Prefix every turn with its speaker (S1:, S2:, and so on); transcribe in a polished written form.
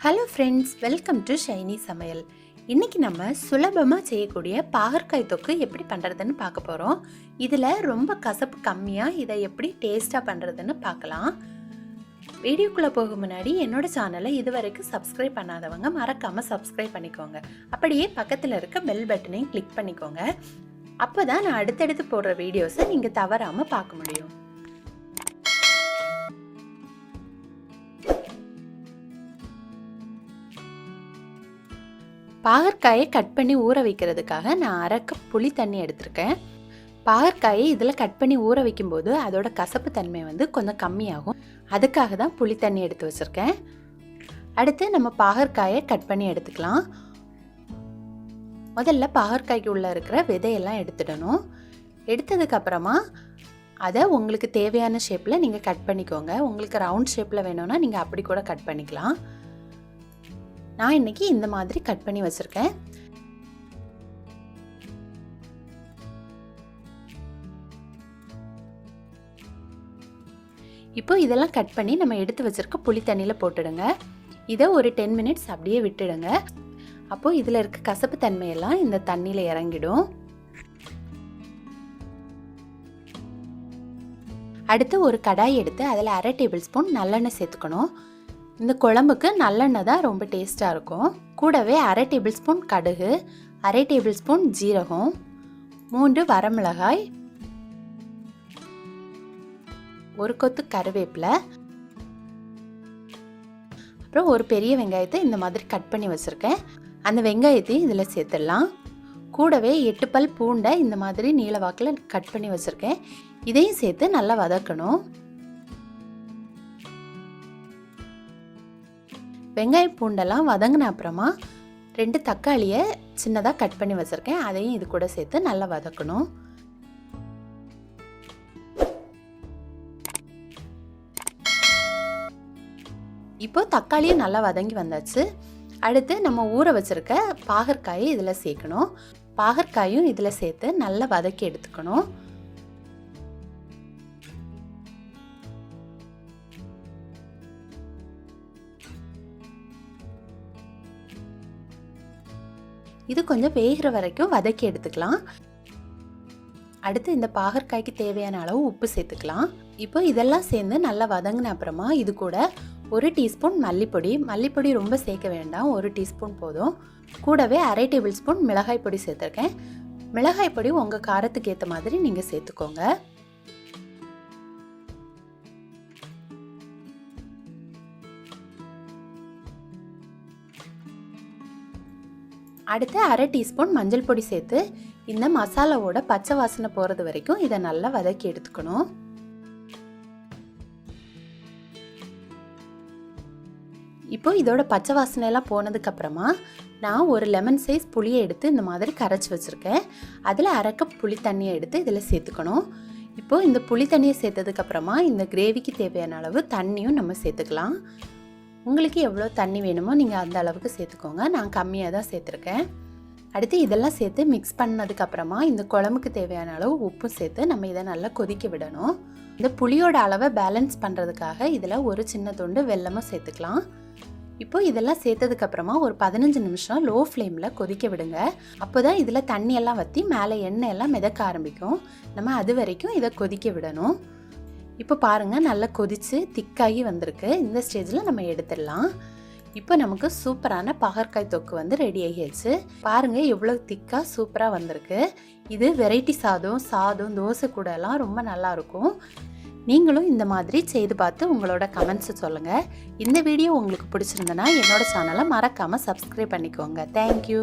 S1: Hello friends, welcome to Shiny Samayal. இன்றைக்கி நம்ம சுலபமாக செய்யக்கூடிய பாகற்காய் தொக்கு எப்படி பண்ணுறதுன்னு பார்க்க போகிறோம். இதில் ரொம்ப கசப்பு கம்மியாக இதை எப்படி டேஸ்ட்டாக பண்ணுறதுன்னு பார்க்கலாம். வீடியோக்குள்ளே போக முன்னாடி என்னோடய சேனலை இதுவரைக்கும் சப்ஸ்கிரைப் பண்ணாதவங்க மறக்காமல் சப்ஸ்கிரைப் பண்ணிக்கோங்க. அப்படியே பக்கத்தில் இருக்க பெல் பட்டனையும் கிளிக் பண்ணிக்கோங்க. அப்போ தான் நான் அடுத்தடுத்து போடுற வீடியோஸை நீங்கள் தவறாமல் பார்க்க முடியும். பாகற்காயை கட் பண்ணி ஊற வைக்கிறதுக்காக நான் அரை கப் புளி தண்ணி எடுத்திருக்கேன். பாகற்காயை இதில் கட் பண்ணி ஊற வைக்கும்போது அதோட கசப்பு தன்மை கொஞ்சம் கம்மியாகும். அதுக்காக தான் புளி தண்ணி எடுத்து வச்சுருக்கேன். அடுத்து நம்ம பாகற்காயை கட் பண்ணி எடுத்துக்கலாம். முதல்ல பாகற்காய்க்கு உள்ளே இருக்கிற விதையெல்லாம் எடுத்துடணும். எடுத்ததுக்கப்புறமா அதை உங்களுக்கு தேவையான ஷேப்பில் நீங்கள் கட் பண்ணிக்கோங்க. உங்களுக்கு ரவுண்ட் ஷேப்பில் வேணும்னா நீங்கள் அப்படி கூட கட் பண்ணிக்கலாம். நான் இன்னைக்கு இந்த மாதிரி கட் பண்ணி வச்சிருக்கேன். இப்போ இதெல்லாம் கட் பண்ணி நம்ம எடுத்து வச்சிருக்க புளி தண்ணியில் போட்டுடுங்க. இதை ஒரு 10 மினிட்ஸ் அப்படியே விட்டுடுங்க. அப்போ இதில் இருக்க கசப்பு தன்மையெல்லாம் இந்த தண்ணியில் இறங்கிடும். அடுத்து ஒரு கடாய் எடுத்து அதில் அரை டேபிள் ஸ்பூன் நல்லெண்ணெய் சேர்த்துக்கணும். இந்த குழம்புக்கு நல்லெண்ணெய் தான் ரொம்ப டேஸ்ட்டாக இருக்கும். கூடவே அரை டேபிள் ஸ்பூன் கடுகு, அரை டேபிள் ஸ்பூன் ஜீரகம், 3 வரமிளகாய், ஒரு கொத்து கருவேப்பிலை, அப்புறம் ஒரு பெரிய வெங்காயத்தை இந்த மாதிரி கட் பண்ணி வச்சுருக்கேன். அந்த வெங்காயத்தையும் இதில் சேர்த்துடலாம். கூடவே 8 பல் பூண்டை இந்த மாதிரி நீல வாக்கில் கட் பண்ணி வச்சுருக்கேன். இதையும் சேர்த்து நல்லா வதக்கணும். வெங்காய பூண்டெல்லாம் வதங்கின அப்புறமா 2 தக்காளியை சின்னதாக கட் பண்ணி வச்சுருக்கேன். அதையும் இது கூட சேர்த்து நல்லா வதக்கணும். இப்போ தக்காளியும் நல்லா வதங்கி வந்தாச்சு. அடுத்து நம்ம ஊற வச்சுருக்க பாகற்காயை இதில் சேர்க்கணும். பாகற்காயும் இதில் சேர்த்து நல்லா வதக்கி எடுத்துக்கணும். இது கொஞ்சம் வேகிற வரைக்கும் வதக்கி எடுத்துக்கலாம். அடுத்து இந்த பாகற்காய்க்கு தேவையான அளவு உப்பு சேர்த்துக்கலாம். இப்போ இதெல்லாம் சேர்ந்து நல்லா வதங்கின அப்புறமா இது கூட 1 டீஸ்பூன் மல்லிப்பொடி ரொம்ப சேர்க்க வேண்டாம், 1 டீஸ்பூன் போதும். கூடவே அரை டேபிள் ஸ்பூன் மிளகாய் பொடி சேர்த்துருக்கேன். மிளகாய் பொடி உங்கள் காரத்துக்கு ஏற்ற மாதிரி நீங்கள் சேர்த்துக்கோங்க. அடுத்து அரை டீஸ்பூன் மஞ்சள் பொடி சேர்த்து இந்த மசாலாவோட பச்சை வாசனை போகிறது வரைக்கும் இதை நல்லா வதக்கி எடுத்துக்கணும். இப்போ இதோட பச்சை வாசனையெல்லாம் போனதுக்கப்புறமா நான் ஒரு லெமன் சைஸ் புளியை எடுத்து இந்த மாதிரி கரைச்சி வச்சுருக்கேன். அதில் அரை கப் புளி தண்ணியை எடுத்து இதில் சேர்த்துக்கணும். இப்போது இந்த புளி தண்ணியை சேர்த்ததுக்கப்புறமா இந்த கிரேவிக்கு தேவையான அளவு தண்ணியும் நம்ம சேர்த்துக்கலாம். உங்களுக்கு எவ்வளோ தண்ணி வேணுமோ நீங்கள் அந்த அளவுக்கு சேர்த்துக்கோங்க. நான் கம்மியாக தான் சேர்த்துருக்கேன். அடுத்து இதெல்லாம் சேர்த்து மிக்ஸ் பண்ணதுக்கப்புறமா இந்த குழம்புக்கு தேவையான அளவு உப்பும் சேர்த்து நம்ம இதை நல்லா கொதிக்க விடணும். இந்த புளியோட அளவை பேலன்ஸ் பண்ணுறதுக்காக இதில் ஒரு சின்ன துண்டு வெல்லமும் சேர்த்துக்கலாம். இப்போ இதெல்லாம் சேர்த்ததுக்கப்புறமா ஒரு 15 நிமிஷம் லோ ஃப்ளேமில் கொதிக்க விடுங்க. அப்போ தான் இதில் தண்ணியெல்லாம் வற்றி மேலே எண்ணெய் எல்லாம் மிதக்க ஆரம்பிக்கும். நம்ம அது வரைக்கும் இதை கொதிக்க விடணும். இப்போ பாருங்கள், நல்லா கொதித்து திக்காகி வந்திருக்கு. இந்த ஸ்டேஜில் நம்ம எடுத்துடலாம். இப்போ நமக்கு சூப்பரான பாகற்காய் தொக்கு ரெடி ஆகிடுச்சு. பாருங்கள் எவ்வளோ திக்காக சூப்பராக வந்திருக்கு. இது வெரைட்டி சாதம், தோசை கூட எல்லாம் ரொம்ப நல்லாயிருக்கும். நீங்களும் இந்த மாதிரி செய்து பார்த்து உங்களோட கமெண்ட்ஸை சொல்லுங்கள். இந்த வீடியோ உங்களுக்கு பிடிச்சிருந்தனா என்னோட சேனலை மறக்காமல் சப்ஸ்கிரைப் பண்ணிக்கோங்க. தேங்க்யூ.